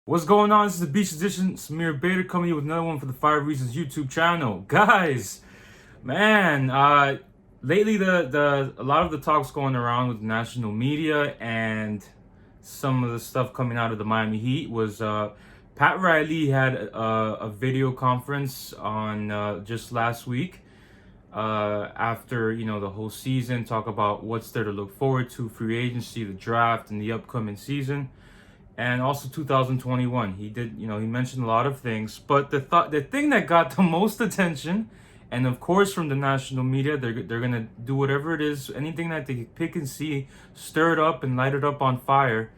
What's going on? This is the Beach Edition. Samir Bader coming here with another one for the 5 Reasons YouTube channel. Guys, man, lately the a lot of the talks going around with the national media and some of the stuff coming out of the Miami Heat was Pat Riley had a video conference on just last week after the whole season, talk about what's there to look forward to, free agency, the draft, and the upcoming season, and also 2021. He did, he mentioned a lot of things, but the thing that got the most attention, and of course from the national media, they're gonna do whatever it is, anything that they pick and see, stir it up and light it up on fire.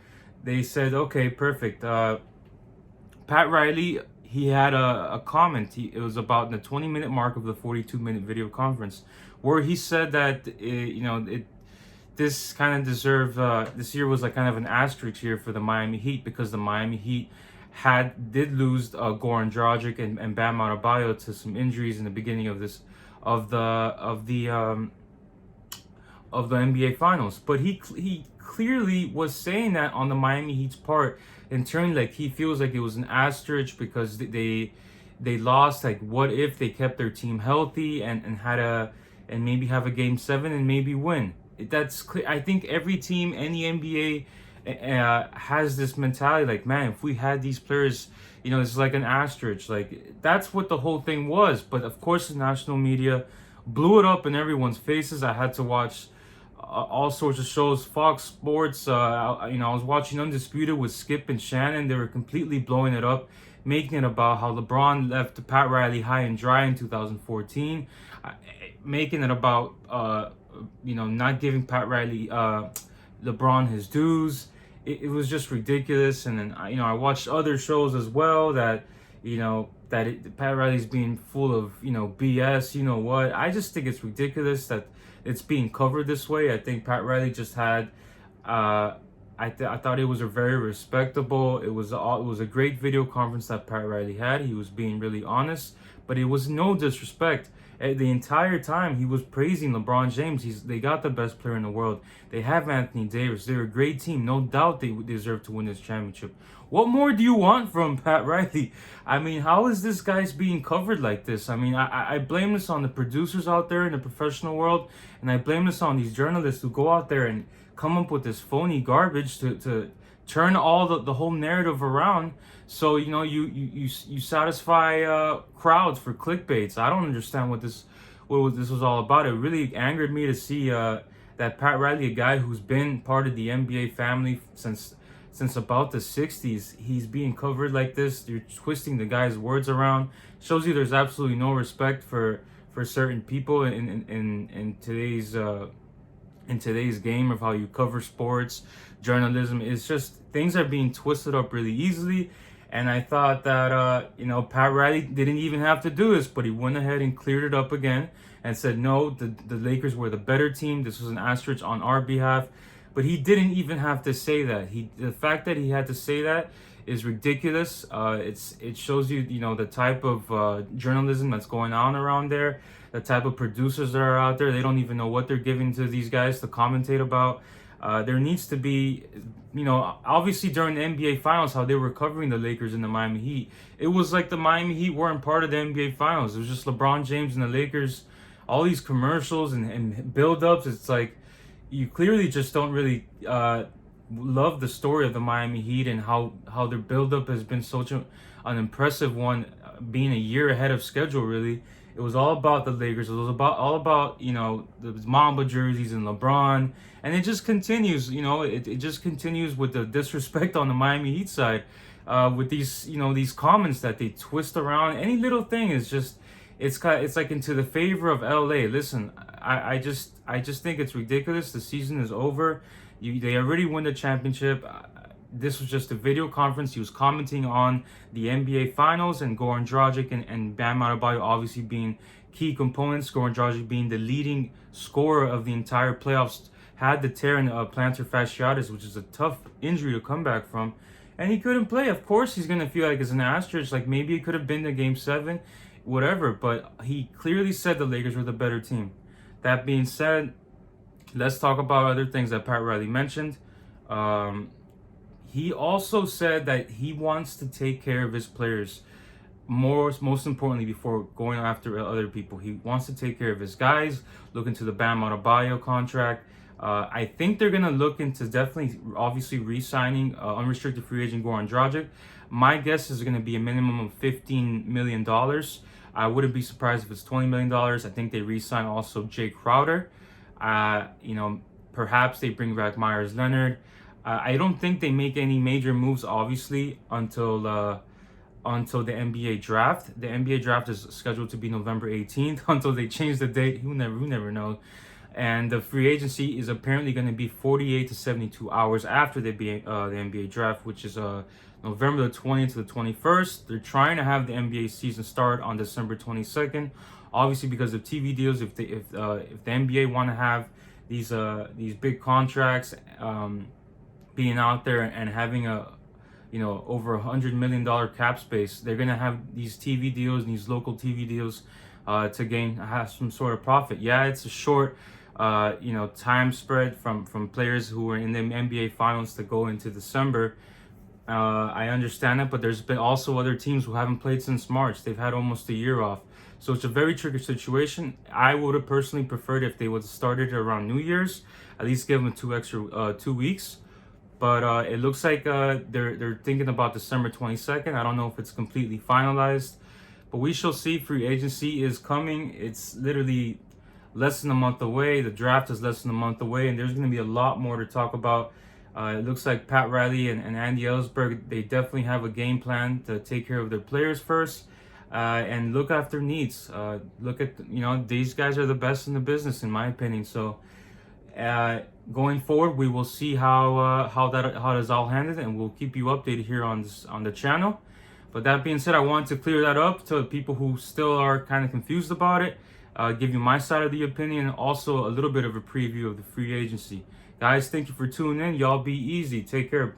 They said, okay, perfect. Pat Riley, he had a comment. It was about the 20-minute mark of the 42-minute video conference, where he said that this kind of deserved. This year was like kind of an asterisk year for the Miami Heat because the Miami Heat did lose Goran Dragic and Bam Adebayo to some injuries in the beginning of this of the NBA Finals. But he clearly was saying that on the Miami Heat's part, in turn, like he feels like it was an asterisk because they lost. Like, what if they kept their team healthy and had and maybe have a game 7 and maybe win? That's clear. I think every team in the NBA has this mentality. Like, man, if we had these players, it's like an asterisk. Like, that's what the whole thing was. But of course, the national media blew it up in everyone's faces. I had to watch all sorts of shows, Fox Sports. I was watching Undisputed with Skip and Shannon. They were completely blowing it up, making it about how LeBron left Pat Riley high and dry in 2014, making it about not giving Pat Riley LeBron his dues. It was just ridiculous. And then I watched other shows as well that Pat Riley's being full of BS. You know what? I just think it's ridiculous that it's being covered this way. I think Pat Riley just had. I thought it was a very respectable. It was a great video conference that Pat Riley had. He was being really honest, but it was no disrespect. The entire time he was praising LeBron James. They got the best player in the world. They have Anthony Davis. They're a great team. No doubt they deserve to win this championship. What more do you want from Pat Riley? I mean, how is this guy's being covered like this? I mean, I blame this on the producers out there in the professional world, and I blame this on these journalists who go out there and come up with this phony garbage to turn all the whole narrative around. So you satisfy crowds for clickbaits. I don't understand what this was all about. It really angered me to see that Pat Riley, a guy who's been part of the NBA family since about the 60s, he's being covered like this. You're twisting the guy's words around. Shows you there's absolutely no respect for certain people in today's game of how you cover sports, journalism. It's just things are being twisted up really easily. And I thought that Pat Riley didn't even have to do this, but he went ahead and cleared it up again and said no, the Lakers were the better team. This was an asterisk on our behalf. But he didn't even have to say that. The fact that he had to say that is ridiculous. It shows you the type of journalism that's going on around there, the type of producers that are out there. They don't even know what they're giving to these guys to commentate about. There needs to be, obviously during the NBA Finals, how they were covering the Lakers and the Miami Heat. It was like the Miami Heat weren't part of the NBA Finals. It was just LeBron James and the Lakers. All these commercials and build-ups. It's like you clearly just don't really love the story of the Miami Heat and how their build-up has been such an impressive one, being a year ahead of schedule, really. It was all about the Lakers. It was all about the Mamba jerseys and LeBron, and it just continues. It just continues with the disrespect on the Miami Heat side, with these comments that they twist around. Any little thing is just it's like into the favor of LA. Listen, I just think it's ridiculous. The season is over. They already won the championship. This was just a video conference. He was commenting on the NBA Finals and Goran Dragic and Bam Adebayo obviously being key components. Goran Dragic being the leading scorer of the entire playoffs, had the tear in the plantar fasciitis, which is a tough injury to come back from, and he couldn't play. Of course, he's gonna feel like it's an asterisk. Like maybe it could have been the Game 7, whatever. But he clearly said the Lakers were the better team. That being said, let's talk about other things that Pat Riley mentioned. he also said that he wants to take care of his players most importantly before going after other people. He wants to take care of his guys, look into the Bam Adebayo contract. I think they're gonna look into definitely, obviously, re-signing unrestricted free agent Goran Dragic. My guess is going to be a minimum of $15 million. I wouldn't be surprised if it's $20 million. I think they re-sign also Jay Crowder. You know, perhaps they bring back Myers Leonard. I don't think they make any major moves, obviously, until the NBA draft. The NBA draft is scheduled to be November 18th. Until they change the date, who never knows. And the free agency is apparently going to be 48 to 72 hours after the NBA draft, which is November the 20th to the 21st. They're trying to have the NBA season start on December 22nd. Obviously, because of TV deals, if the NBA want to have these big contracts being out there and having over $100 million cap space, they're gonna have these TV deals and these local TV deals to have some sort of profit. Yeah, it's a short time spread from players who are in the NBA finals to go into December. I understand it, but there's been also other teams who haven't played since March. They've had almost a year off. So it's a very tricky situation. I would have personally preferred if they would have started around New Year's, at least give them 2 weeks. But it looks like they're thinking about December 22nd. I don't know if it's completely finalized, but we shall see. Free agency is coming. It's literally less than a month away. The draft is less than a month away, and there's going to be a lot more to talk about. It looks like Pat Riley and Andy Ellsberg, they definitely have a game plan to take care of their players first and look after needs. Look at, these guys are the best in the business, in my opinion. So going forward, we will see how that is all handled, and we'll keep you updated here on the channel. But that being said, I want to clear that up to people who still are kind of confused about it. Give you my side of the opinion, and also a little bit of a preview of the free agency. Guys, thank you for tuning in. Y'all be easy. Take care.